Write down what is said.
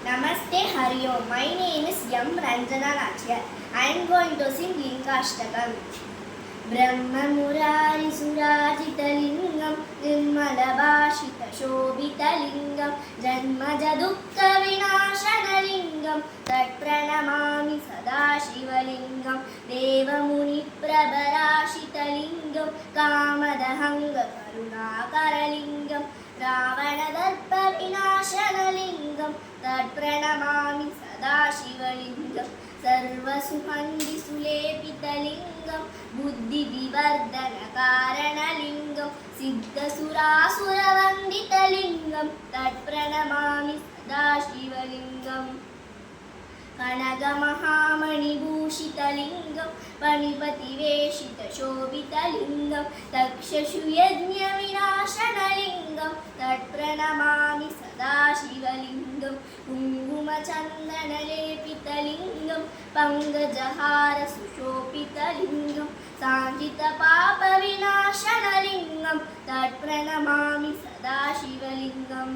Namaste Hari Om. My name is M. Ranjana Nachyar. I am going to sing Linkashtakam. Brahma Murari Surajita Lingam Nirmala Bhashita Shobhita Lingam Janmaja Dukkha Vinashana Lingam Tat Pranamami Sada Shiva Lingam Deva Muni Prabharashita Lingam Kamadahanga Karunakara Lingam Ravana Darpa Vinashana Lingam Tat Pranamami Sada Shiva Lingam सर्वसुखंदि सुलेपितलिंगम बुद्धि विवर्धन कारणलिंगम सिद्धसुरासुरवंदितलिंगम तत्प्रणमामि सदा शिवलिंगम कनकमहामणिभूषितलिंगम पणिपतिवेशितशोभितलिंगम तक्षशुयज्ञविनाशनलिंगम तत्प्रणमामि सदा शिवलिंगम कुङ्कुमचन्दनलेपितलिंगम पङ्कजहारसुशोभितलिंगम साञ्चितपापविनाशनलिंगम तत्प्रणमामि सदा शिवलिंगम